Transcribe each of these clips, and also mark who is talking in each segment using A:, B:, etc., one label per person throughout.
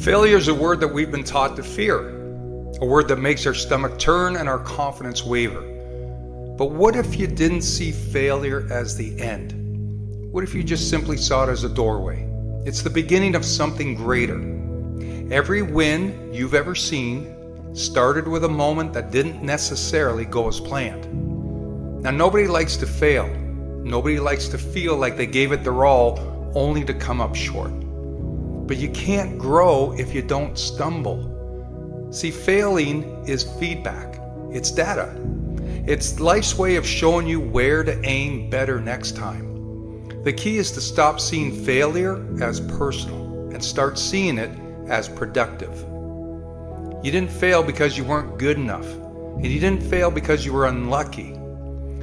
A: Failure is a word that we've been taught to fear, a word that makes our stomach turn and our confidence waver. But what if you didn't see failure as the end? What if you just simply saw it as a doorway? It's the beginning of something greater. Every win you've ever seen started with a moment that didn't necessarily go as planned. Now, nobody likes to fail. Nobody likes to feel like they gave it their all only to come up short. But you can't grow if you don't stumble. See, failing is feedback. It's data. It's life's way of showing you where to aim better next time. The key is to stop seeing failure as personal and start seeing it as productive. You didn't fail because you weren't good enough, and you didn't fail because you were unlucky.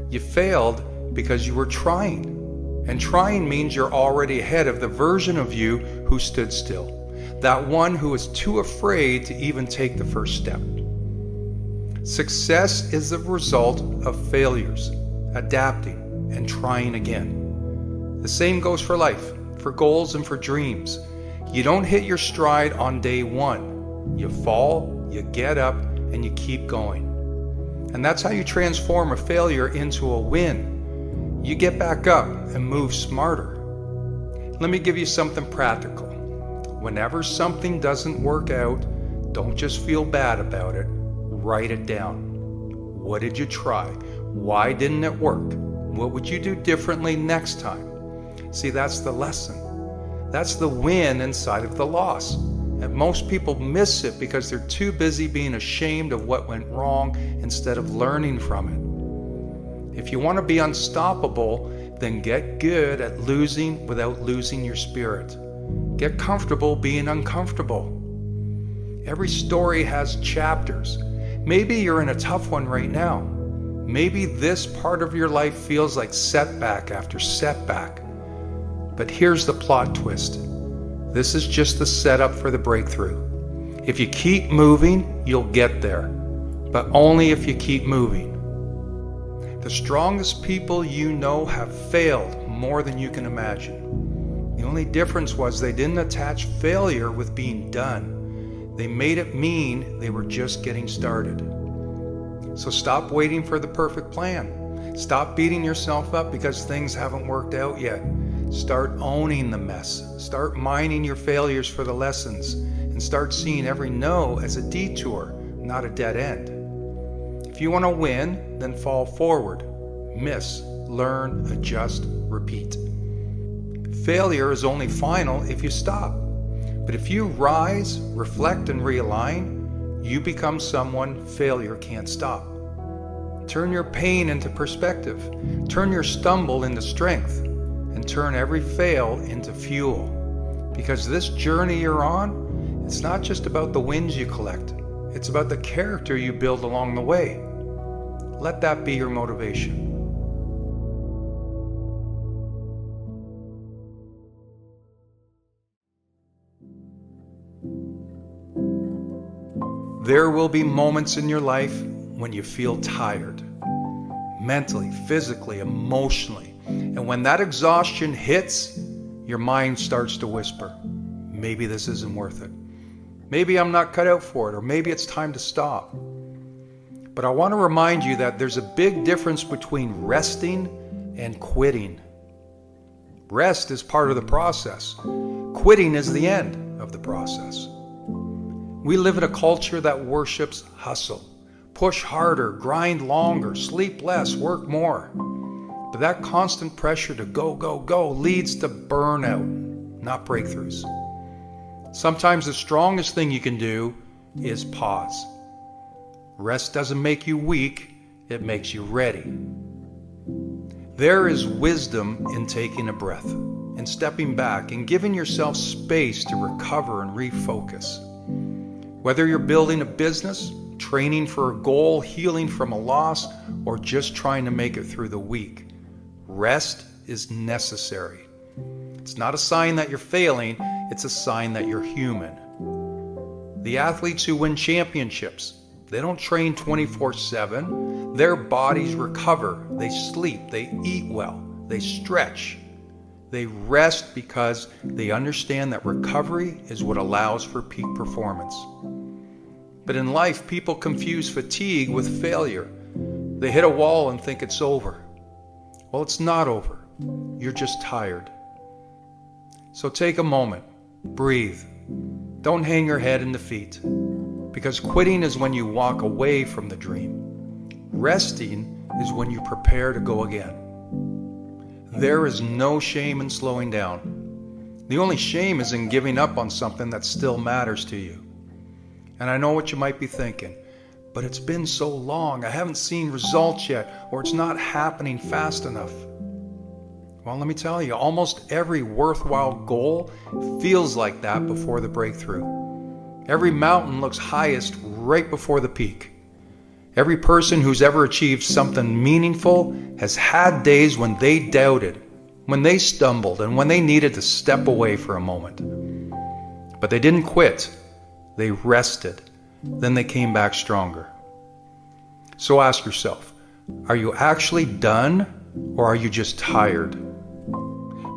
A: You failed because you were trying. And trying means you're already ahead of the version of you who stood still, that one who was too afraid to even take the first step. Success is the result of failures, adapting, and trying again. The same goes for life, for goals, and for dreams. You don't hit your stride on day one. You fall, you get up, and you keep going. And that's how you transform a failure into a win. You get back up and move smarter. Let me give you something practical. Whenever something doesn't work out, don't just feel bad about it. Write it down. What did you try? Why didn't it work? What would you do differently next time? See, that's the lesson. That's the win inside of the loss. And most people miss it because they're too busy being ashamed of what went wrong instead of learning from it. If you want to be unstoppable, then get good at losing without losing your spirit. Get comfortable being uncomfortable. Every story has chapters. Maybe you're in a tough one right now. Maybe this part of your life feels like setback after setback. But here's the plot twist. This is just the setup for the breakthrough. If you keep moving, you'll get there. But only if you keep moving. The strongest people you know have failed more than you can imagine. The only difference was they didn't attach failure with being done. They made it mean they were just getting started. So stop waiting for the perfect plan. Stop beating yourself up because things haven't worked out yet. Start owning the mess. Start mining your failures for the lessons, and start seeing every no as a detour, not a dead end. If you want to win, then fall forward. Miss, learn, adjust, repeat. Failure is only final if you stop. But if you rise, reflect, and realign, you become someone failure can't stop. Turn your pain into perspective. Turn your stumble into strength. And turn every fail into fuel. Because this journey you're on, it's not just about the wins you collect. It's about the character you build along the way. Let that be your motivation. There will be moments in your life when you feel tired, mentally, physically, emotionally. And when that exhaustion hits, your mind starts to whisper, maybe this isn't worth it. Maybe I'm not cut out for it, or maybe it's time to stop. But I want to remind you that there's a big difference between resting and quitting. Rest is part of the process. Quitting is the end of the process. We live in a culture that worships hustle. Push harder, grind longer, sleep less, work more. But that constant pressure to go, go, go leads to burnout, not breakthroughs. Sometimes the strongest thing you can do is pause. Rest doesn't make you weak, it makes you ready. There is wisdom in taking a breath and stepping back and giving yourself space to recover and refocus. Whether you're building a business, training for a goal, healing from a loss, or just trying to make it through the week, rest is necessary. It's not a sign that you're failing, it's a sign that you're human. The athletes who win championships, they don't train 24/7. Their bodies recover, they sleep, they eat well, they stretch. They rest because they understand that recovery is what allows for peak performance. But in life, people confuse fatigue with failure. They hit a wall and think it's over. Well, it's not over. You're just tired. So take a moment, breathe. Don't hang your head in defeat, because quitting is when you walk away from the dream. Resting is when you prepare to go again. There is no shame in slowing down. The only shame is in giving up on something that still matters to you. And I know what you might be thinking, but it's been so long, I haven't seen results yet, or it's not happening fast enough. Well, let me tell you, almost every worthwhile goal feels like that before the breakthrough. Every mountain looks highest right before the peak. Every person who's ever achieved something meaningful has had days when they doubted, when they stumbled, and when they needed to step away for a moment. But they didn't quit. They rested. Then they came back stronger. So ask yourself, are you actually done, or are you just tired?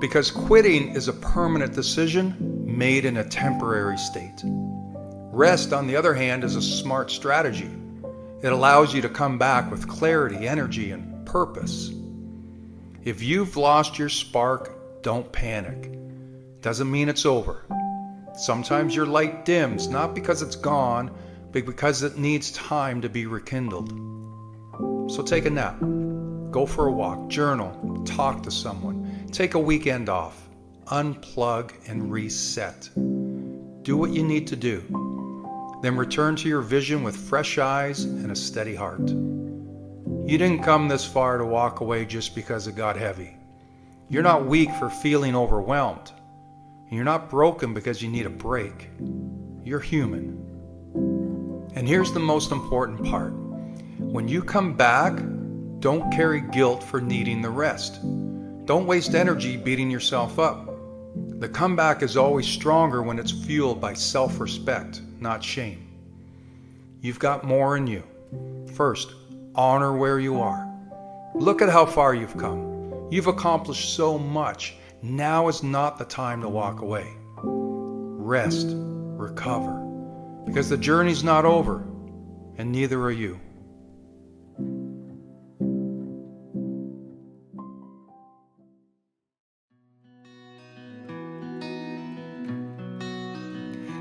A: Because quitting is a permanent decision made in a temporary state. Rest, on the other hand, is a smart strategy. It allows you to come back with clarity, energy, and purpose. If you've lost your spark, don't panic. Doesn't mean it's over. Sometimes your light dims, not because it's gone, but because it needs time to be rekindled. So take a nap, go for a walk, journal, talk to someone, take a weekend off, unplug and reset. Do what you need to do. Then return to your vision with fresh eyes and a steady heart. You didn't come this far to walk away just because it got heavy. You're not weak for feeling overwhelmed. You're not broken because you need a break. You're human. And here's the most important part. When you come back, don't carry guilt for needing the rest. Don't waste energy beating yourself up. The comeback is always stronger when it's fueled by self-respect, not shame. You've got more in you. First, honor where you are. Look at how far you've come. You've accomplished so much. Now is not the time to walk away. Rest, recover, because the journey's not over, and neither are you.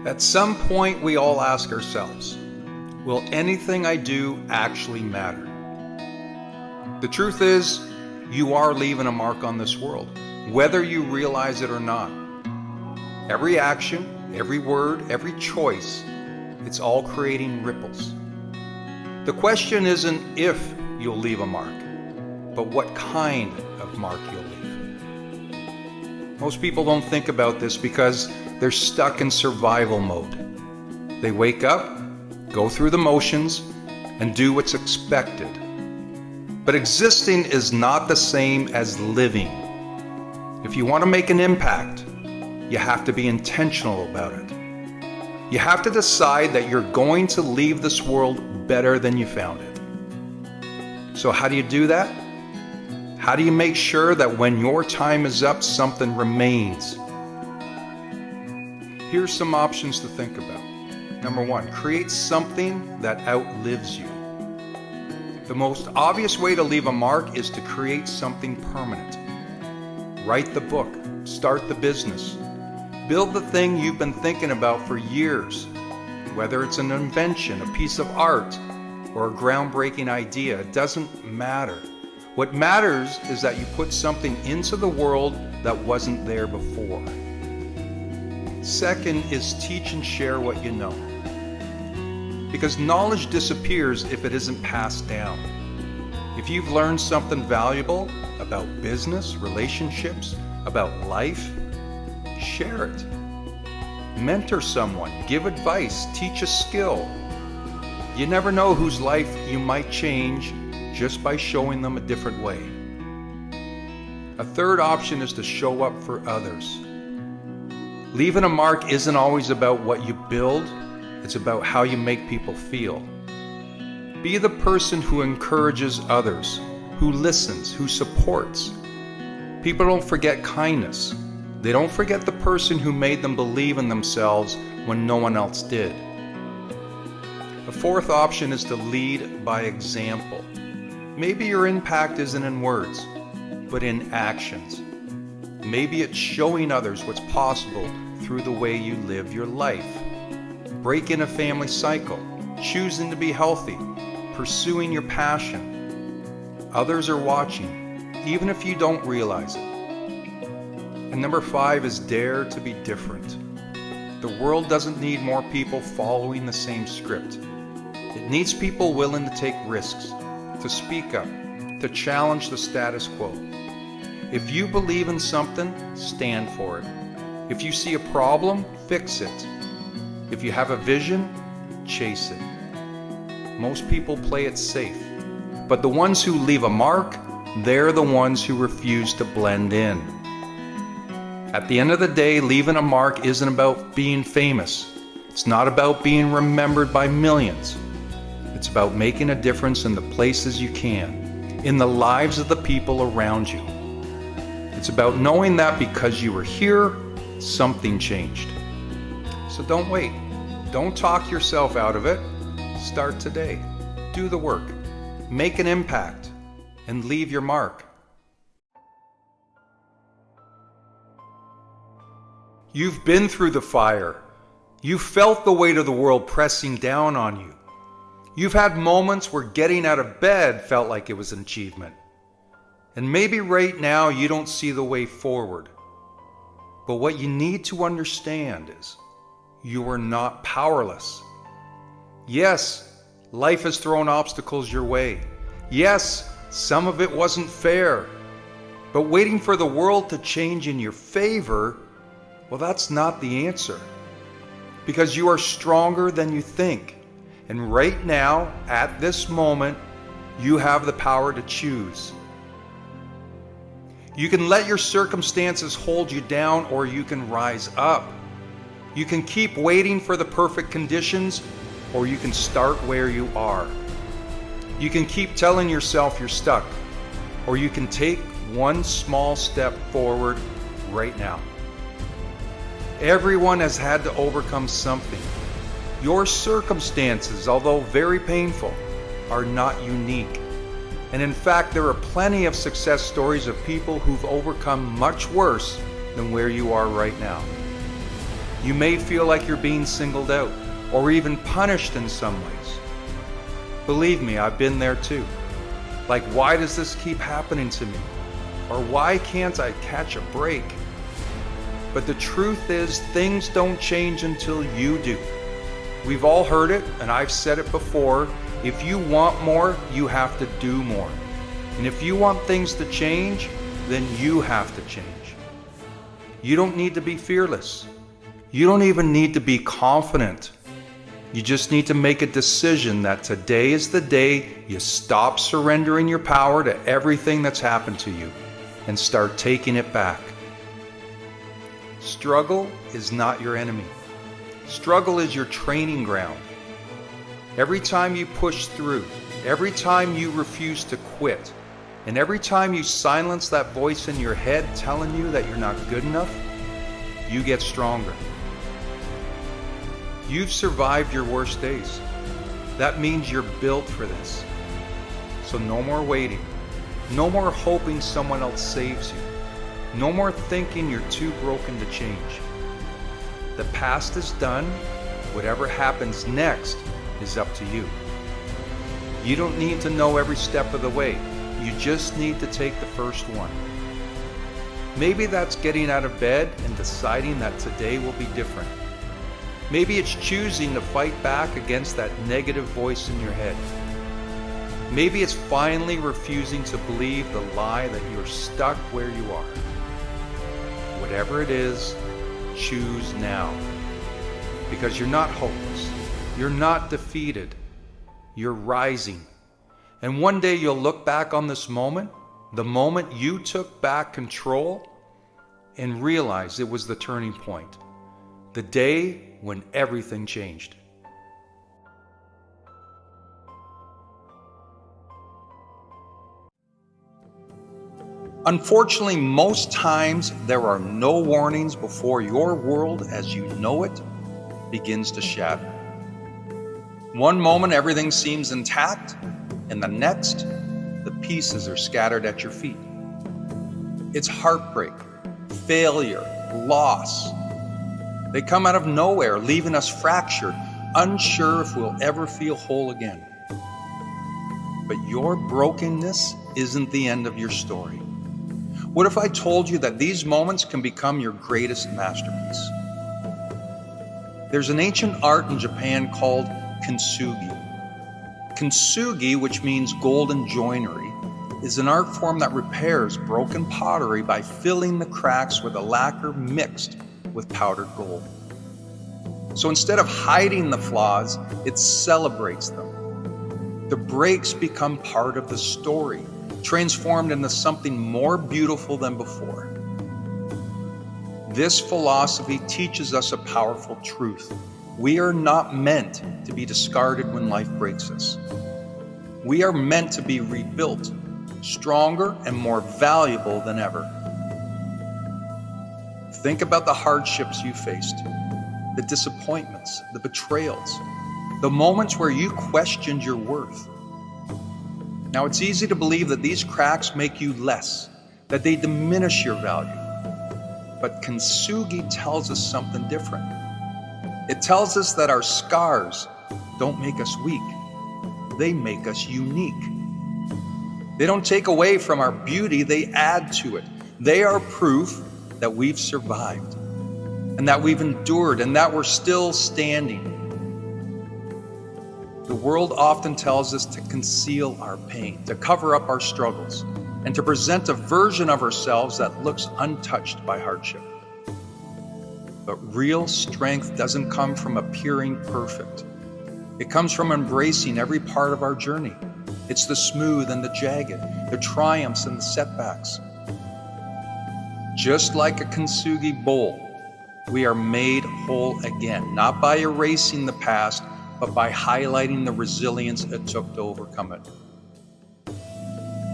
A: At some point, we all ask ourselves, will anything I do actually matter? The truth is, you are leaving a mark on this world, whether you realize it or not. Every action, every word, every choice, it's all creating ripples. The question isn't if you'll leave a mark, but what kind of mark you'll leave. Most people don't think about this because they're stuck in survival mode. They wake up, go through the motions, and do what's expected. But existing is not the same as living. If you want to make an impact, you have to be intentional about it. You have to decide that you're going to leave this world better than you found it. So how do you do that? How do you make sure that when your time is up, something remains? Here's some options to think about. Number one, create something that outlives you. The most obvious way to leave a mark is to create something permanent. Write the book, start the business, build the thing you've been thinking about for years. Whether it's an invention, a piece of art, or a groundbreaking idea, it doesn't matter. What matters is that you put something into the world that wasn't there before. Second is teach and share what you know. Because knowledge disappears if it isn't passed down. If you've learned something valuable about business, relationships, about life, share it. Mentor someone, give advice, teach a skill. You never know whose life you might change just by showing them a different way. A third option is to show up for others. Leaving a mark isn't always about what you build, it's about how you make people feel. Be the person who encourages others, who listens, who supports. People don't forget kindness. They don't forget the person who made them believe in themselves when no one else did. The fourth option is to lead by example. Maybe your impact isn't in words, but in actions. Maybe it's showing others what's possible through the way you live your life. Breaking a family cycle, choosing to be healthy, pursuing your passion. Others are watching, even if you don't realize it. And number 5 is dare to be different. The world doesn't need more people following the same script. It needs people willing to take risks, to speak up, to challenge the status quo. If you believe in something, stand for it. If you see a problem, fix it. If you have a vision, chase it. Most people play it safe, but the ones who leave a mark, they're the ones who refuse to blend in. At the end of the day, leaving a mark isn't about being famous. It's not about being remembered by millions. It's about making a difference in the places you can, in the lives of the people around you. It's about knowing that because you were here, something changed. So don't wait. Don't talk yourself out of it. Start today. Do the work. Make an impact and leave your mark. You've been through the fire. You've felt the weight of the world pressing down on you. You've had moments where getting out of bed felt like it was an achievement. And maybe right now you don't see the way forward. But what you need to understand is you are not powerless. Yes, life has thrown obstacles your way. Yes, some of it wasn't fair. But waiting for the world to change in your favor, well, that's not the answer. Because you are stronger than you think. And right now, at this moment, you have the power to choose. You can let your circumstances hold you down, or you can rise up. You can keep waiting for the perfect conditions, or you can start where you are. You can keep telling yourself you're stuck, or you can take one small step forward right now. Everyone has had to overcome something. Your circumstances, although very painful, are not unique. And in fact, there are plenty of success stories of people who've overcome much worse than where you are right now. You may feel like you're being singled out or even punished in some ways. Believe me, I've been there too. Like, why does this keep happening to me? Or why can't I catch a break? But the truth is, things don't change until you do. We've all heard it, and I've said it before. If you want more, you have to do more. And if you want things to change, then you have to change. You don't need to be fearless. You don't even need to be confident. You just need to make a decision that today is the day you stop surrendering your power to everything that's happened to you and start taking it back. Struggle is not your enemy. Struggle is your training ground. Every time you push through, every time you refuse to quit, and every time you silence that voice in your head telling you that you're not good enough, you get stronger. You've survived your worst days. That means you're built for this. So no more waiting. No more hoping someone else saves you. No more thinking you're too broken to change. The past is done. Whatever happens next is up to you. You don't need to know every step of the way. You just need to take the first one. Maybe that's getting out of bed and deciding that today will be different. Maybe it's choosing to fight back against that negative voice in your head. Maybe it's finally refusing to believe the lie that you're stuck where you are. Whatever it is, choose now. Because you're not hopeless. You're not defeated. You're rising. And one day you'll look back on this moment, the moment you took back control, and realize it was the turning point. The day when everything changed. Unfortunately, most times there are no warnings before your world as you know it begins to shatter. One moment everything seems intact, and the next, the pieces are scattered at your feet. It's heartbreak, failure, loss. They come out of nowhere, leaving us fractured, unsure if we'll ever feel whole again. But your brokenness isn't the end of your story. What if I told you that these moments can become your greatest masterpiece? There's an ancient art in Japan called kintsugi. Kintsugi, which means golden joinery, is an art form that repairs broken pottery by filling the cracks with a lacquer mixed with powdered gold. So instead of hiding the flaws, it celebrates them. The breaks become part of the story, transformed into something more beautiful than before. This philosophy teaches us a powerful truth. We are not meant to be discarded when life breaks us. We are meant to be rebuilt, stronger and more valuable than ever. Think about the hardships you faced, the disappointments, the betrayals, the moments where you questioned your worth. Now, it's easy to believe that these cracks make you less, that they diminish your value. But kintsugi tells us something different. It tells us that our scars don't make us weak. They make us unique. They don't take away from our beauty, they add to it. They are proof that we've survived, and that we've endured, and that we're still standing. The world often tells us to conceal our pain, to cover up our struggles, and to present a version of ourselves that looks untouched by hardship. But real strength doesn't come from appearing perfect. It comes from embracing every part of our journey. It's the smooth and the jagged, the triumphs and the setbacks. Just like a kintsugi bowl, we are made whole again, not by erasing the past, but by highlighting the resilience it took to overcome it.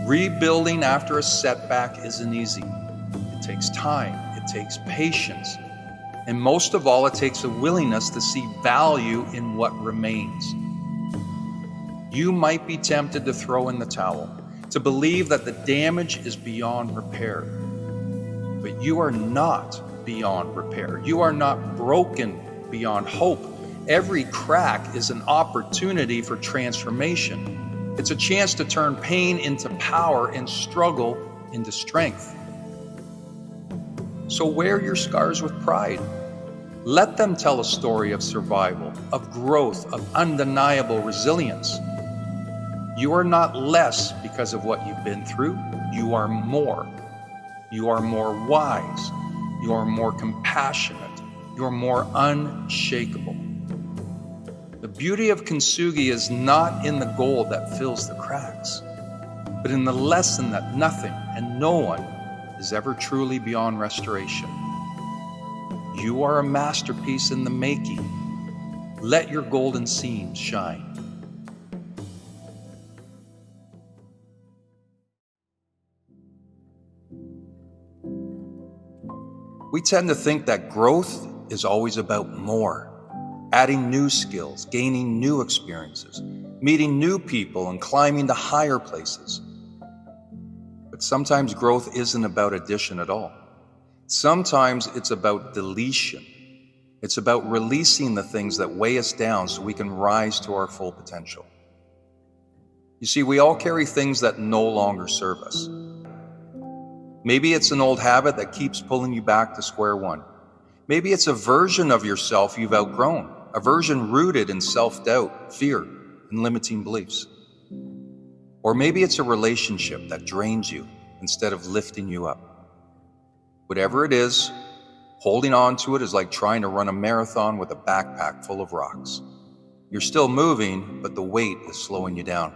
A: Rebuilding after a setback isn't easy. It takes time, it takes patience, and most of all, it takes a willingness to see value in what remains. You might be tempted to throw in the towel, to believe that the damage is beyond repair. But you are not beyond repair. You are not broken beyond hope. Every crack is an opportunity for transformation. It's a chance to turn pain into power and struggle into strength. So wear your scars with pride. Let them tell a story of survival, of growth, of undeniable resilience. You are not less because of what you've been through. You are more. You are more wise. You are more compassionate. You are more unshakable. The beauty of kintsugi is not in the gold that fills the cracks, but in the lesson that nothing and no one is ever truly beyond restoration. You are a masterpiece in the making. Let your golden seams shine. We tend to think that growth is always about more, adding new skills, gaining new experiences, meeting new people, and climbing to higher places. But sometimes growth isn't about addition at all. Sometimes it's about deletion. It's about releasing the things that weigh us down so we can rise to our full potential. You see, we all carry things that no longer serve us. Maybe it's an old habit that keeps pulling you back to square one. Maybe it's a version of yourself you've outgrown, a version rooted in self-doubt, fear, and limiting beliefs. Or maybe it's a relationship that drains you instead of lifting you up. Whatever it is, holding on to it is like trying to run a marathon with a backpack full of rocks. You're still moving, but the weight is slowing you down.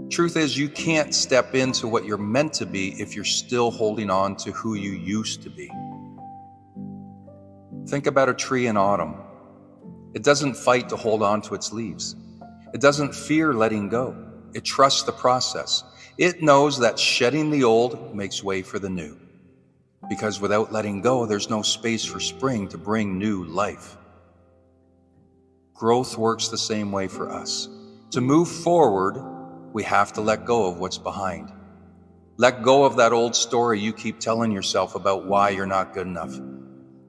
A: Truth is, you can't step into what you're meant to be if you're still holding on to who you used to be. Think about a tree in autumn. It doesn't fight to hold on to its leaves. It doesn't fear letting go. It trusts the process. It knows that shedding the old makes way for the new. Because without letting go, there's no space for spring to bring new life. Growth works the same way for us. To move forward, we have to let go of what's behind. Let go of that old story you keep telling yourself about why you're not good enough.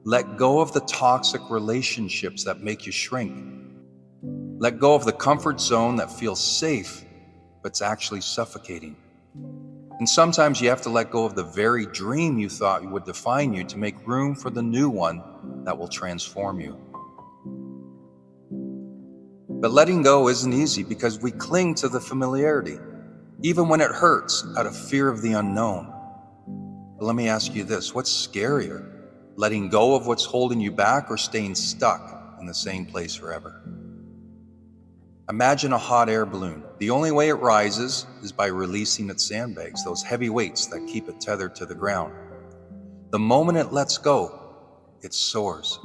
A: Let go of the toxic relationships that make you shrink. Let go of the comfort zone that feels safe, but it's actually suffocating. And sometimes you have to let go of the very dream you thought would define you to make room for the new one that will transform you. But letting go isn't easy because we cling to the familiarity, even when it hurts, out of fear of the unknown. But let me ask you this, what's scarier? Letting go of what's holding you back or staying stuck in the same place forever? Imagine a hot air balloon. The only way it rises is by releasing its sandbags, those heavy weights that keep it tethered to the ground. The moment it lets go, it soars.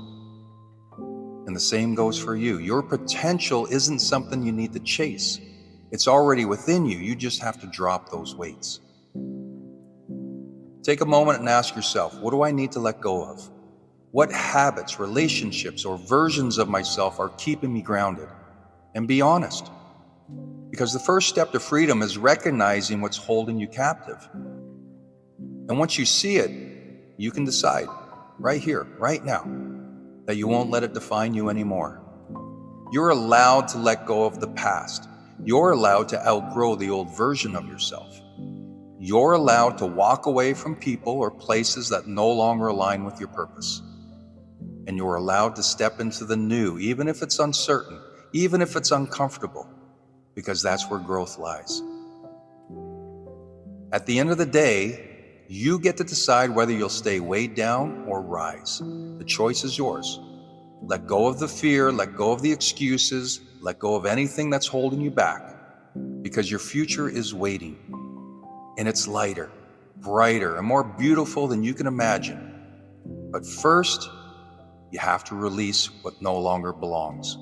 A: And the same goes for you. Your potential isn't something you need to chase. It's already within you. You just have to drop those weights. Take a moment and ask yourself, what do I need to let go of? What habits, relationships, or versions of myself are keeping me grounded? And be honest. Because the first step to freedom is recognizing what's holding you captive. And once you see it, you can decide right here, right now, that you won't let it define you anymore. You're allowed to let go of the past. You're allowed to outgrow the old version of yourself. You're allowed to walk away from people or places that no longer align with your purpose. And you're allowed to step into the new, even if it's uncertain, even if it's uncomfortable, because that's where growth lies. At the end of the day, you get to decide whether you'll stay weighed down or rise. The choice is yours. Let go of the fear, let go of the excuses, let go of anything that's holding you back, because your future is waiting. And it's lighter, brighter, and more beautiful than you can imagine. But first, you have to release what no longer belongs.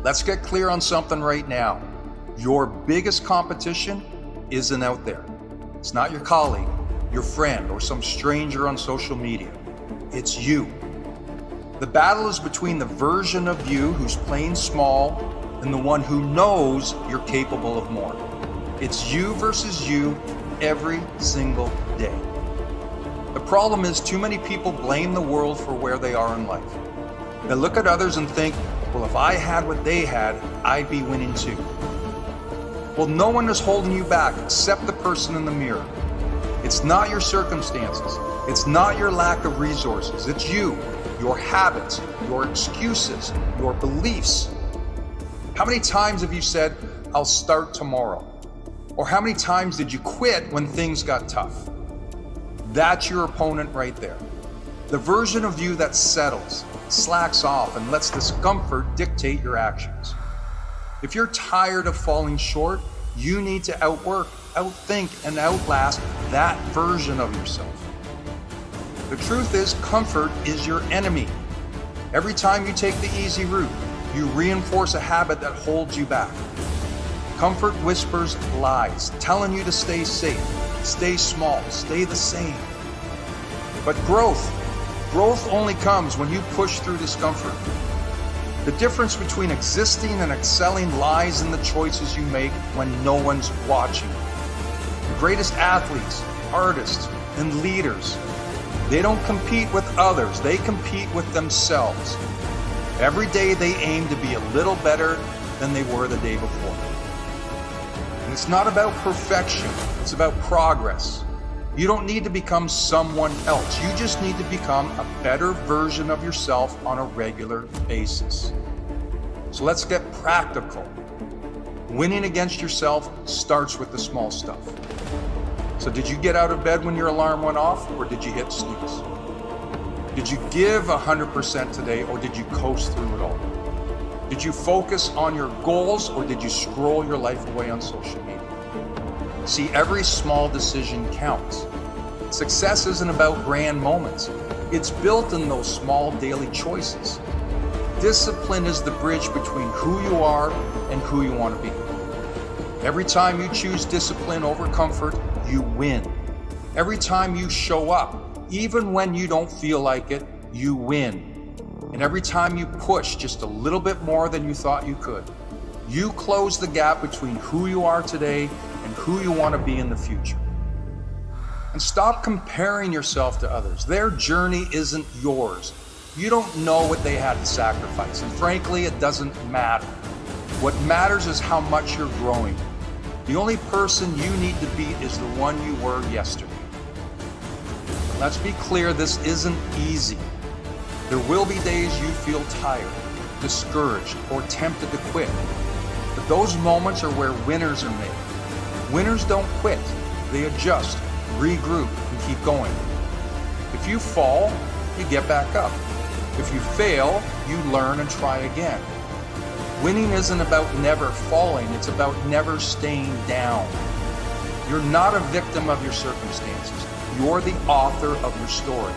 A: Let's get clear on something right now. Your biggest competition isn't out there. It's not your colleague, your friend, or some stranger on social media. It's you. The battle is between the version of you who's playing small and the one who knows you're capable of more. It's you versus you every single day. The problem is too many people blame the world for where they are in life. They look at others and think, well, if I had what they had, I'd be winning too. Well, no one is holding you back except the person in the mirror. It's not your circumstances. It's not your lack of resources. It's you, your habits, your excuses, your beliefs. How many times have you said, I'll start tomorrow? Or how many times did you quit when things got tough? That's your opponent right there. The version of you that settles, slacks off, and lets discomfort dictate your actions. If you're tired of falling short, you need to outwork, outthink, and outlast that version of yourself. The truth is, comfort is your enemy. Every time you take the easy route, you reinforce a habit that holds you back. Comfort whispers lies, telling you to stay safe, stay small, stay the same. But growth only comes when you push through discomfort. The difference between existing and excelling lies in the choices you make when no one's watching. The greatest athletes, artists, and leaders, they don't compete with others, they compete with themselves. Every day they aim to be a little better than they were the day before. And it's not about perfection, it's about progress. You don't need to become someone else. You just need to become a better version of yourself on a regular basis. So let's get practical. Winning against yourself starts with the small stuff. So did you get out of bed when your alarm went off, or did you hit snooze? Did you give 100% today, or did you coast through it all? Did you focus on your goals, or did you scroll your life away on social media? See, every small decision counts. Success isn't about grand moments. It's built in those small daily choices. Discipline is the bridge between who you are and who you want to be. Every time you choose discipline over comfort, you win. Every time you show up, even when you don't feel like it, you win. And every time you push just a little bit more than you thought you could, you close the gap between who you are today and who you want to be in the future. And stop comparing yourself to others. Their journey isn't yours. You don't know what they had to sacrifice, and frankly, it doesn't matter. What matters is how much you're growing. The only person you need to beat is the one you were yesterday. Let's be clear, this isn't easy. There will be days you feel tired, discouraged, or tempted to quit. But those moments are where winners are made. Winners don't quit. They adjust, regroup, and keep going. If you fall, you get back up. If you fail, you learn and try again. Winning isn't about never falling, it's about never staying down. You're not a victim of your circumstances. You're the author of your story.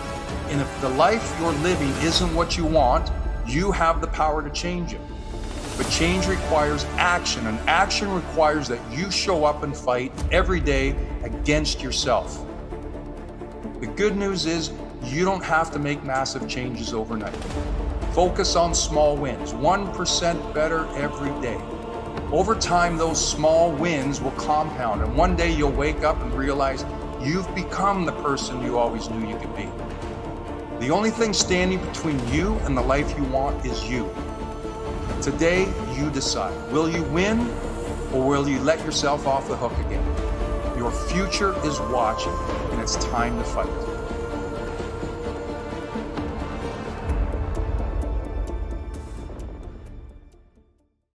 A: And if the life you're living isn't what you want, you have the power to change it. But change requires action, and action requires that you show up and fight every day against yourself. The good news is you don't have to make massive changes overnight. Focus on small wins, 1% better every day. Over time, those small wins will compound, and one day you'll wake up and realize you've become the person you always knew you could be. The only thing standing between you and the life you want is you. Today, you decide. Will you win, or will you let yourself off the hook again? Your future is watching, and it's time to fight.